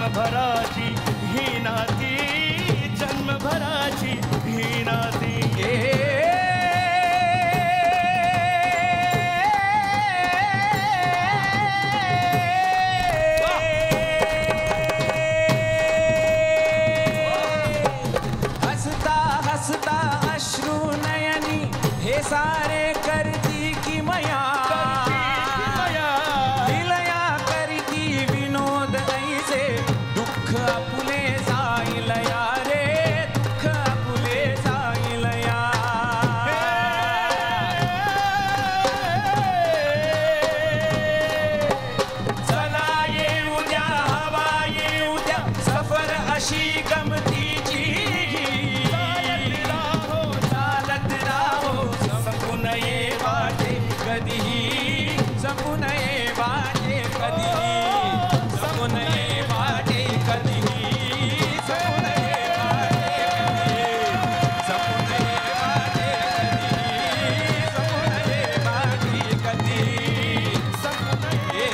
जन्मभराची ही नाती, जन्मभराची ही नाती. हसता हसता अश्रू नयनी हे सारे करती की मया, दिलया करती विनोद ऐसे दुःख आपुले जाईलया रे, दुःख आपुले जाईलया. चला येऊ द्या हवा येऊ द्या सफर अशी गमतीची, चालत राहो संपून ये वाटे कधीही, संपून ये वाटे कधीही, संपून ये वाटे कधीही, संपून ये वाटे कधीही, संपून ये वाटे कधीही, संपून ये वाटे कधीही, संपून ये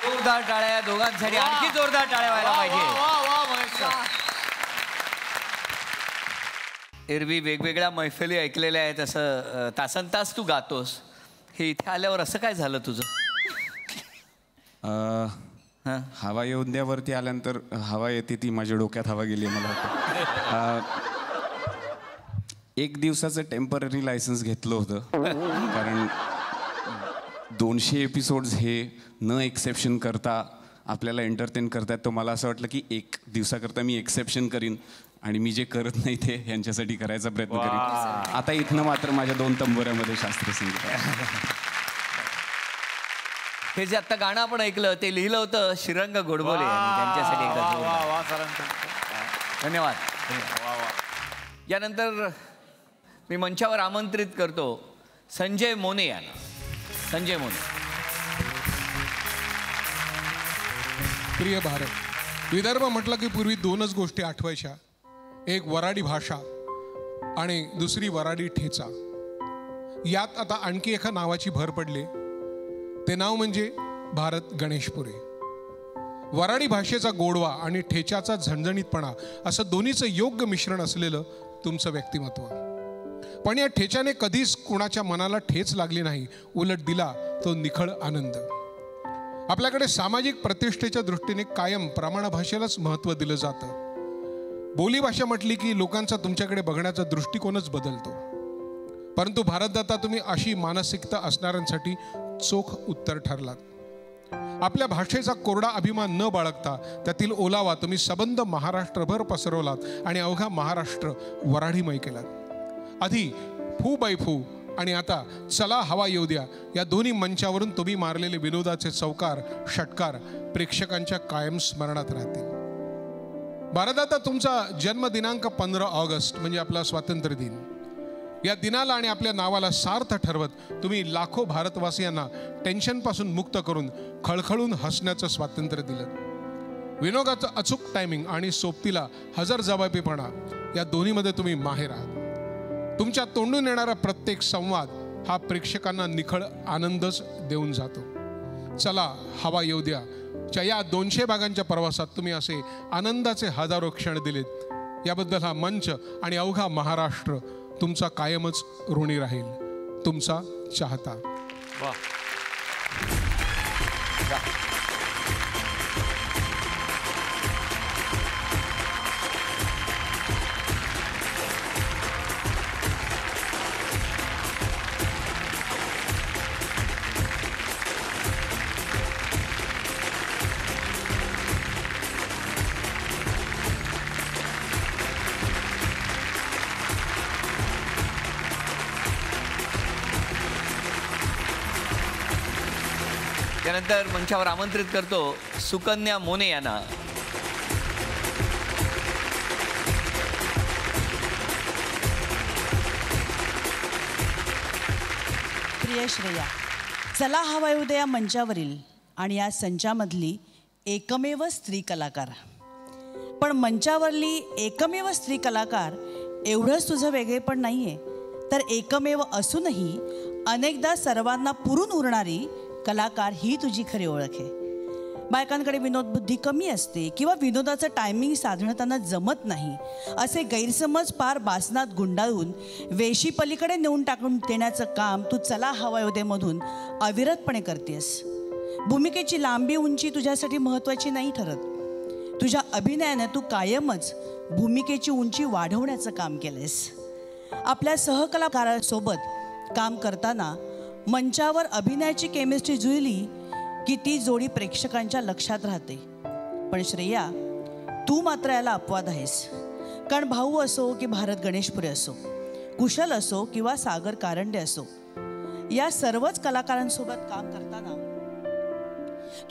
जोरदार टाळ्या या दोघांसाठी, आणखी जोरदार टाळ्या व्हायला पाहिजे. एरवी वेगवेगळ्या मैफिली ऐकलेल्या आहेत, असं तासन तास तू गातोस, हे इथे आल्यावर असं काय झालं तुझं? हवा येऊन द्यावरती आल्यानंतर हवा येते ती माझ्या डोक्यात हवा गेली मला वाटतं. एक दिवसाचं टेम्पररी लायसन्स घेतलं होतं, कारण 200 एपिसोड्स हे न एक्सेप्शन करता आपल्याला एंटरटेन करतात. तर मला असं वाटलं की एक दिवसाकरता मी एक्सेप्शन करीन आणि मी जे करत नाही ते यांच्यासाठी करायचा प्रयत्न करीन. आता इथनं मात्र माझ्या 2 तंबोऱ्यामध्ये शास्त्रीय संगीत आहे. हे जे आता गाणं आपण ऐकलं ते लिहिलं होतं श्रीरंग गोडबोले यांनी, त्यांच्यासाठी धन्यवाद. यानंतर मी मंचावर आमंत्रित करतो संजय मोने यांना. संजय मोने. प्रिय भारत, विदर्भ म्हटलं की पूर्वी 2च गोष्टी आठवायच्या, एक वराडी भाषा आणि दुसरी वराडी ठेचा. यात आता आणखी एका नावाची भर पडली, ते नाव म्हणजे भारत गणेशपुरे. वराडी भाषेचा गोडवा आणि ठेच्याचा झणझणीतपणा असं दोन्हीचं योग्य मिश्रण असलेलं तुमचं व्यक्तिमत्व. पण या ठेच्याने कधीच कुणाच्या मनाला ठेच लागली नाही, उलट दिला तो निखळ आनंद. आपल्याकडे सामाजिक प्रतिष्ठेच्या दृष्टीने कायम प्रमाण भाषेलाच महत्त्व दिलं जातं. बोलीभाषा म्हटली की लोकांचा तुमच्याकडे बघण्याचा दृष्टिकोनच बदलतो. परंतु भारतदाता, तुम्ही अशी मानसिकता असणाऱ्यांसाठी चोख उत्तर ठरलात. आपल्या भाषेचा कोरडा अभिमान न बाळगता त्यातील ओलावा तुम्ही सबंध महाराष्ट्रभर पसरवलात आणि अवघा महाराष्ट्र वराडीमय केलात. आधी फू बाई फू आणि आता चला हवा येऊ द्या या दोन्ही मंचावरून तुम्ही मारलेले विनोदाचे चौकार षटकार प्रेक्षकांच्या कायम स्मरणात राहतील. भारतदाता, तुमचा जन्मदिनांक 15 ऑगस्ट म्हणजे आपला स्वातंत्र्य दिन. या दिनाला आणि आपल्या नावाला सार्थ ठरवत तुम्ही लाखो भारतवासियांना टेन्शनपासून मुक्त करून खळखळून हसण्याचं स्वातंत्र्य दिलं. विनोदाचं अचूक टायमिंग आणि सोबतीला हजरजबाबीपणा या दोन्हीमध्ये तुम्ही माहेर आहात. तुमच्या तोंडून येणारा प्रत्येक संवाद हा प्रेक्षकांना निखळ आनंदच देऊन जातो. चला हवा येऊ द्या च्या या 200 भागांच्या प्रवासात तुम्ही असे आनंदाचे हजारो क्षण दिलेत. याबद्दल हा मंच आणि अवघा महाराष्ट्र तुमचा कायमच ऋणी राहील. तुमचा चाहता. त्यानंतर मंचावर आमंत्रित करतो सुकन्या मोने यांना. प्रिय श्रेया, चला हवा येऊ दे या मंचावरील आणि या संचामधली एकमेव स्त्री कलाकार. पण मंचावरली एकमेव स्त्री कलाकार एवढंच तुझं वेगळेपण नाही आहे, तर एकमेव असूनही अनेकदा सर्वांना पुरून उरणारी कलाकार ही तुझी खरी ओळख आहे. बायकांकडे विनोदबुद्धी कमी असते किंवा विनोदाचं टायमिंग साधणं त्यांना जमत नाही, असे गैरसमज पार बासनात गुंडाळून वेशी पलीकडे नेऊन टाकून देण्याचं काम तू चला हवा येऊ दे मधून अविरतपणे करतेस. भूमिकेची लांबी उंची तुझ्यासाठी महत्त्वाची नाही ठरत. तुझ्या अभिनयाने तू कायमच भूमिकेची उंची वाढवण्याचं काम केलंस. आपल्या सहकलाकारासोबत काम करताना मंचावर अभिनयाची केमिस्ट्री जुळली की ती जोडी प्रेक्षकांच्या लक्षात राहते. पण श्रेया, तू मात्र याला अपवाद आहेस. कारण भाऊ असो की भारत गणेशपुरे असो, कुशल असो किंवा सागर कारंडे असो, या सर्वच कलाकारांसोबत काम करताना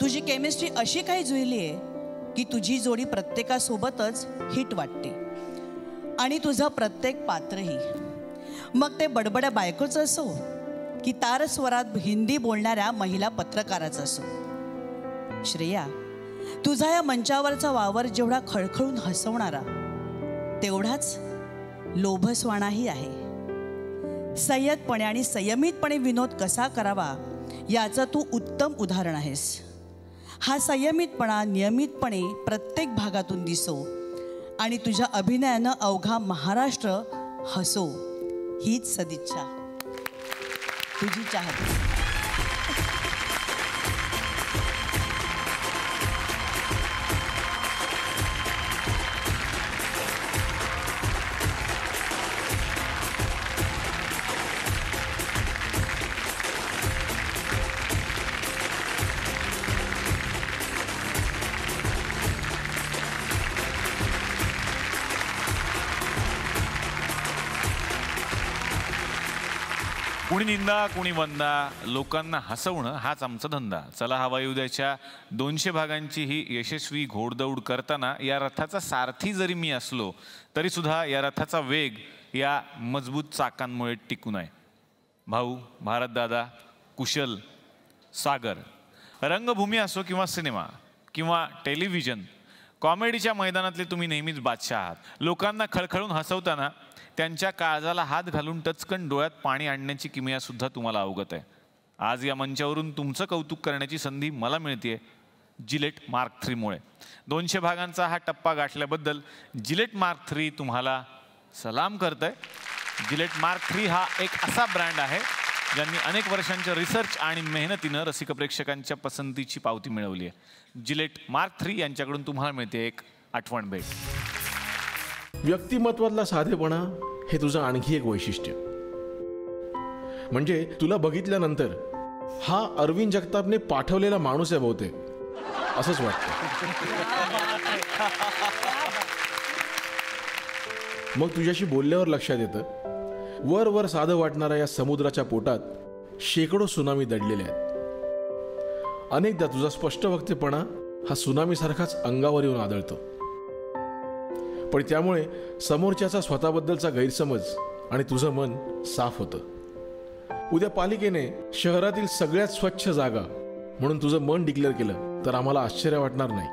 तुझी केमिस्ट्री अशी काही जुळली आहे की तुझी जोडी प्रत्येकासोबतच हिट वाटते. आणि तुझं प्रत्येक पात्रही, मग ते बडबड्या बायकोचं असो की तारस्वरात हिंदी बोलणाऱ्या महिला पत्रकाराचं असो. श्रेया, तुझा या मंचावरचा वावर जेवढा खळखळून हसवणारा तेवढाच लोभसवाणाही आहे. संयतपणे आणि संयमितपणे विनोद कसा करावा याचं तू उत्तम उदाहरण आहेस. हा संयमितपणा नियमितपणे प्रत्येक भागातून दिसो आणि तुझ्या अभिनयानं अवघा महाराष्ट्र हसो, हीच सदिच्छा. तुझी चाहती. कुणी निंदा कुणी वंदा, लोकांना हसवणं हाच आमचा धंदा. चला हवा येऊ द्याच्या 200 भागांची ही यशस्वी घोडदौड करताना या रथाचा सारथी जरी मी असलो तरी सुद्धा या रथाचा वेग या मजबूत चाकांमुळे टिकून आहे. भाऊ, भारतदादा, कुशल, सागर, रंगभूमी असो किंवा सिनेमा किंवा टेलिव्हिजन, कॉमेडीच्या मैदानातले तुम्ही नेहमीच बादशाह आहात. लोकांना खळखळून हसवताना त्यांच्या काळजाला हात घालून टचकन डोळ्यात पाणी आणण्याची किमया सुद्धा तुम्हाला अवगत आहे. आज या मंचावरून तुमचं कौतुक करण्याची संधी मला मिळते जिलेट मार्क 3 मुळे. 200 भागांचा हा टप्पा गाठल्याबद्दल जिलेट मार्क 3 तुम्हाला सलाम करतंय. जिलेट मार्क 3 हा एक असा ब्रँड आहे ज्यांनी अनेक वर्षांच्या रिसर्च आणि मेहनतीनं रसिक प्रेक्षकांच्या पसंतीची पावती मिळवली आहे. जिलेट मार्क 3 यांच्याकडून तुम्हाला मिळते एक आठवण भेट. व्यक्तिमत्वातला साधेपणा हे तुझं आणखी एक वैशिष्ट्य. म्हणजे तुला बघितल्यानंतर हा अरविंद जगतापने पाठवलेला माणूस आहे बहुतेक, असंच वाटतं. मग तुझ्याशी बोलल्यावर लक्षात येतं, वर वर साधं वाटणाऱ्या या समुद्राच्या पोटात शेकडो सुनामी दडलेल्या आहेत. अनेकदा तुझा स्पष्ट वक्तेपणा हा सुनामीसारखाच अंगावर येऊन आदळतो. पण त्यामुळे समोरच्याचा स्वतःबद्दलचा गैरसमज आणि तुझं मन साफ होतं. उद्या पालिकेने शहरातील सगळ्यात स्वच्छ जागा म्हणून तुझं मन डिक्लेअर केलं तर आम्हाला आश्चर्य वाटणार नाही.